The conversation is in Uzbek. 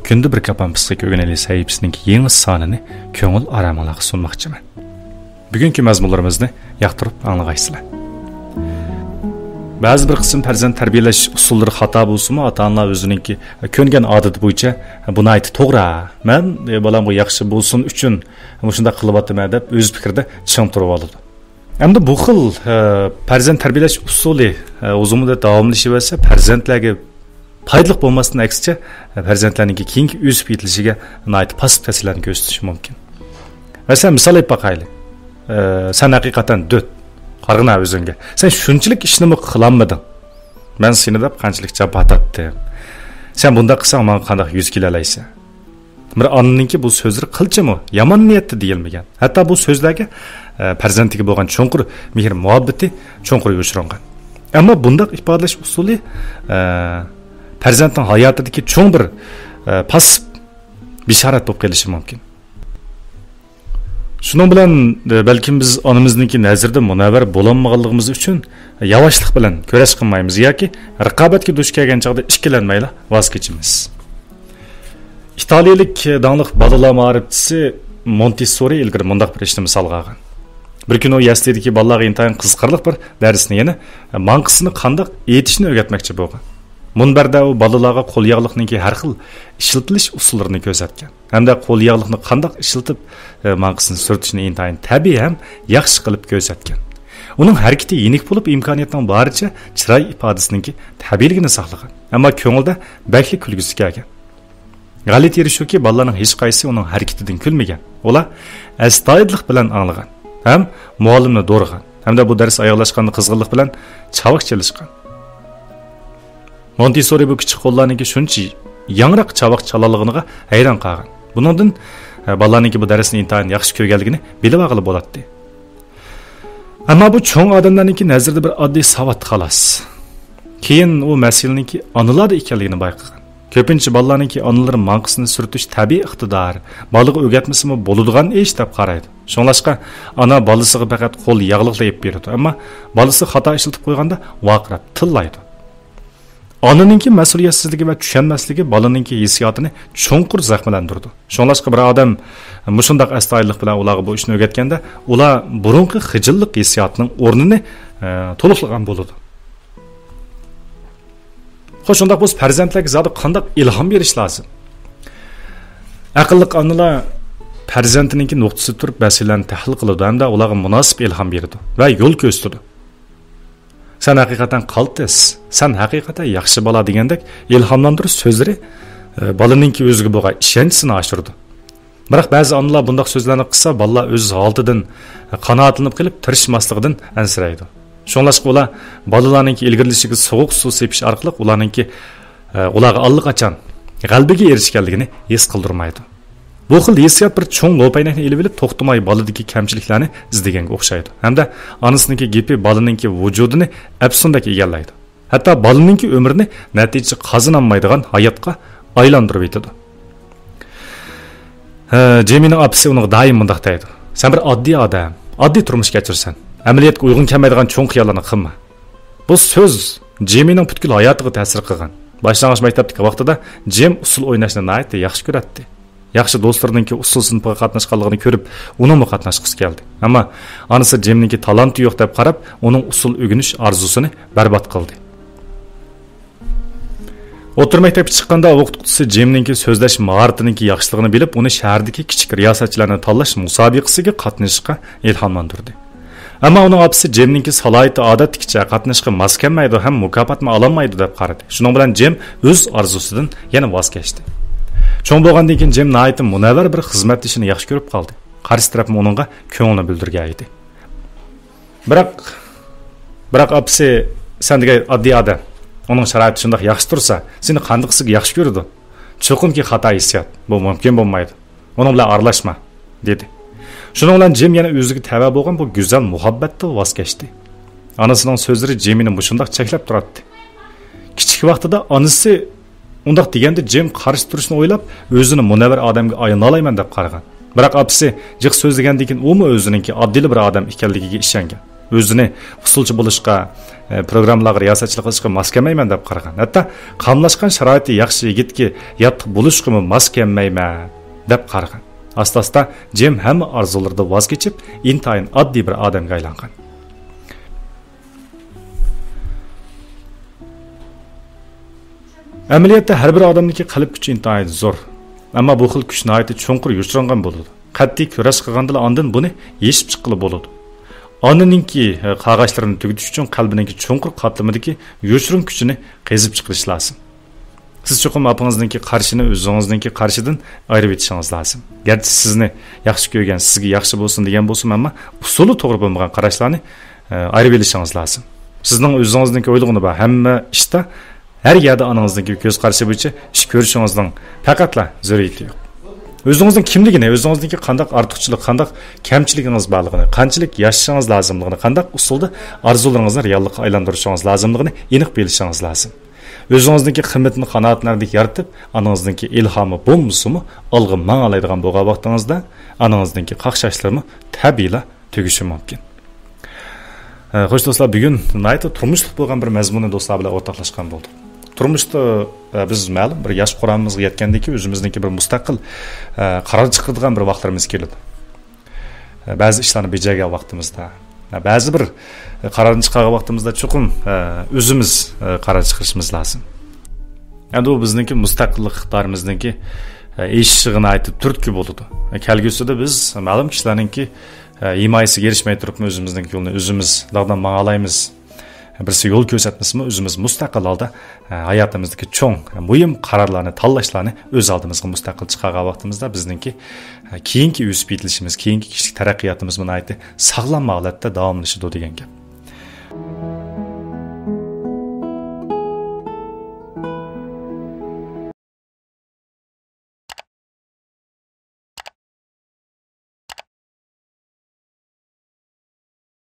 Күнді бір капан пысқы көгенелі сәйіпсінің ең саныны көңіл арамалағы sunмақчымын. Бүгінгі мәзмұлlarımызды яқтырып аңлығайсылар. Бәзі бір қысым пәрзент тәрбиелеш ұсулдары хата болсымы, ата-аналар өзініңки көнген адаты бойынша бұны айты тоғыра. Мен балам бұл яқшы болсын үшін мұшында қылып атыма деп өз пікірді чың тұрып алды. Әмді бұл қыл пәрзент тәрбиелеш ұсулы ұзымыда давамлы шебесі пәрзентлерге пайдалық болмасының әксіше пәрзентлерініңки кейінгі өз пейтілшіге айты пасып тәсілерін көстіші мүмкін. Мәселен, мысал еп бақайлы. Сән әқиқатан дөт. Qarğına özünge. Sen şunçilik işini mi kılanmadın? Ben seni de kançılıkça batattım. Sen bunda kısan bana kandak 100 kilo alaysa. Bir anınınki bu sözleri kılçı mı? Yaman niyetli deyilmegen. Hatta bu sözlerge perzentiki boğan çoğunkur mihir muhabbeti çoğunkur yoşurangan. Ama bunda ifadeleş usulü perzentin hayatındaki çoğun bir pasıp bişaret bop gelişi mümkün. Şunun bilen belki biz anımızdaki nazarda münevver bolanmağanlığımız üçün yavaşlık bilen köreş kılmayımız yoki raqobatga duch kelgan chaqda ikkilanmayla vaz kechimiz. İtaliyalik dаңlıq balalar ma'rifatchisi Montessori ilgari mundaq bir ishni misol qilgan. Bir kun u yaslidagi balalarga intayin qiziqarli bir darsni yana manqisini qandaq etishni o'rgatmoqchi bo'lgan. Munbarda u balalarga qo'l yog'liqningki har xil ishlatilish usullarini ko'rsatgan. Hamda qo'l yog'liqni qandaq ishlatib manqisini surtishni intayin tabiiy ham yaxshi qilib ko'rsatgan. Uning harakati yenik bo'lib, imkoniyatning baricha chiroy ifodasininki tabiiyligini saqlagan. Ammo ko'ngilda bakli kulgisi kelgan. G'alati yeri shuki, balalarning hech qaysi uning harakatidan kulmagan. Ular astoydillik bilan anglagan, ham muallimni do'rg'an, hamda bu dars oyoqlashganda qizg'inlik bilan chavoq chalishgan. Montessori bu kichik qo'llarniki shuncha yangroq chavoq chalalig'iga hayron qolgan. Buningdan balalarniki bu darsni intayin yaxshi ko'rganligini bilib olib bo'ladi. Ammo bu cho'ng odamlarniki nazarda bir oddiy savat xolos. Keyin u masalaninki onalarda ekanligini bayqagan. Ko'pincha balalarniki onalari manqisini surtish tabiiy iqtidor, bolaga o'rgatmasimi bo'ladigan ish deb qaraydi. Shunlashqa ona bolasiga faqat qo'l yog'liqlayib beradi, ammo bolasi xato ishlatib qo'yganda vaqirab tillaydi. Onaninki mas'uliyatsizligi va tushunmasligi bolaninki hissiyotini cho'nqur zaxmlantirdi. Shunlashqa bir odam mushundaq astoydillik bilan ularga bu ishni o'rgatganda, ular burunqi xijillik hissiyotining o'rnini to'liqlagan bo'ladi. Xo'sh, undaq bo'lsa farzandlarga zodi qanday ilhom berish lozim? Aqlli onalar farzandininki nuqtasi turib masalalarni tahlil qiladi hamda ularga munosib ilhom beradi va yo'l ko'rsatadi. Sen haqiqatan qaltis, sen haqiqatan yaxshi bola degandek ilhomlantirish so'zlari bolaninki o'ziga bo'lgan ishonchini oshirdi. Biroq ba'zi onalar bunday so'zlarni qilsa, bolalar o'z holatidan qanoatlanib qilib tirishmasligidan ansiraydi. Shunlashqa ular bolalarninki ilgirlishiga sovuq suv sepish orqali ularga allaqachon g'albiga erishganligini his qildirmaydi. Bu xil hissiyot bir cho'ng lo'paynakni ilib olib to'xtamay boladagi kamchiliklarni izlaganga o'xshaydi. Hamda onasiniki gapi bolaninki vujudini afsundek egallaydi. Hatto bolaninki umrini natija qozonolmaydigan hayotga aylantirib etadi. Jemining opasi uni doim mundaq deydi. Sen bir oddiy odam, oddiy turmush kechirsan. Amaliyotga uyg'un kelmaydigan cho'ng xiyollarni qilma. Bu so'z Jemining butkul hayotiga ta'sir qilgan. Boshlang'ich maktabdagi vaqtida Jem usul o'ynashni nihoyatda yaxshi ko'radi. Yaxshi do'stlarininki usul sinfga qatnashganligini ko'rib, uningmi qatnashgisi keldi. Ammo onasi Jemninki talanti yo'q deb qarab, uning usul o'rganish orzusini barbod qildi. O'rta maktabga chiqqanda o'qituvchisi Jemninki so'zlash mahoratininki yaxshiligini bilib, uni shahardagi kichik riyosatchilarni tanlash musobaqasiga qatnashishga ilhomlantirdi. Ammo uning opasi Jemninki salohiyati odatdagicha qatnashga mos kelmaydi ham mukofotni ololmaydi deb qaradi. Shuning bilan Jem o'z orzusidan yana voz kechdi. Cho'ng bo'lgandan keyin Jem nihoyat munavvar bir xizmat ishini yaxshi ko'rib qoldi. Qarshi taraf uningga ko'nglini bildirgan edi. Biroq opasi sen degan oddiy odam, uning sharoiti shunday yaxshi tursa, seni qandoqsiga yaxshi ko'radi. Cho'qimki xato hissiyot, bu mumkin bo'lmaydi. Uning bilan aralashma, dedi. Shuning bilan Jem yana o'ziga tava bo'lgan bu go'zal muhabbatdan voz kechdi. Onasining so'zlari Jemini shunday cheklab turadi. Kichik vaqtida onasi undaq deganda Jem qarshi turishni o'ylab, o'zini munavvar odamga aylanalayman deb qaragan. Biroq opasi jiq so'zlagandan keyin u o'zininki oddiy bir odam ekanligiga ishongan. O'zini usulchi bo'lishga, programmalarga riyosatchilik qilishga mos kelmayman deb qaragan. Hatto qamlashgan sharoiti yaxshi yigitga yotib bo'lishga mos kelmayman deb qaragan. Asta-asta Jim hamma orzulardan voz kechib, intayin oddiy bir odamga aylangan. Amaliyotda har bir odamniki qalb kuchi intayin zo'r. Ammo bu xil kuch nihoyatda cho'nqur yushrangan bo'ladi. Qat'iy kurash qilganda ondan buni yeshib chiqqili bo'ladi. Onaninki qog'oshlarini tugutish uchun qalbininki cho'nqur qatlamidagi yushrin kuchini qezib chiqarish lozim. Siz cho'qim apangizninki qarshini o'zingizningki qarshidan ayirib etishingiz lozim. Garchi sizni yaxshi ko'rgan, sizga yaxshi bo'lsin degan bo'lsa, ammo usuli to'g'ri bo'lmagan qarashlarni ayirib olishingiz lozim. Sizning o'zingizningki o'ylig'ini bor, hamma ishda har yerda onangizningki ko'z qarashi bo'yicha ish ko'rishingizning faqatla zaruriyati yo'q. O'zingizning kimligini, o'zingizningki qanday ortiqchilik, qanday kamchiligingiz borligini, qanchalik yashashingiz lozimligini, qanday usulda orzularingizni reallikka aylantirishingiz lozimligini aniq bilishingiz lozim. O'zingizningki qimmatni qanoatlarni yaratib, onangizningki ilhomi bo'lmasimi, olg'a mang'alaydigan bo'lgan vaqtingizda onangizningki qaqshashlarmi tabiiyla tugishi mumkin. Xo'sh do'stlar, bugun nayta turmushlik bo'lgan bir mazmunni do'stlar bilan o'rtoqlashgan bo'ldik. Turmushda biz ma'lum bir yosh qo'ramizga yetgandan keyin o'zimizningki bir mustaqil qaror chiqaradigan bir vaqtlarimiz keladi. Ba'zi ishlarni bajargan vaqtimizda, ba'zi bir qarorni chiqargan vaqtimizda cho'qim o'zimiz qaror chiqarishimiz lozim. Endi u bizningki mustaqillik iqtidorimizningki eshig'ini aytib turtki bo'ladi. Kelgusida biz ma'lum kishilarningki himayasiga erishmay turib o'zimizning yo'lni o'zimiz dog'dan mang'alaymiz. Birisi yo'l ko'rsatmasmi, o'zimiz mustaqil holda hayotimizdagi cho'ng, muhim qarorlarni tanlashlarni o'z oldimizga mustaqil chiqargan vaqtimizda bizningki keyingi o'sib yetilishimiz, keyingi kishilik taraqqiyotimiz buni aytdi, sog'lom holatda davomlashadi degan gap.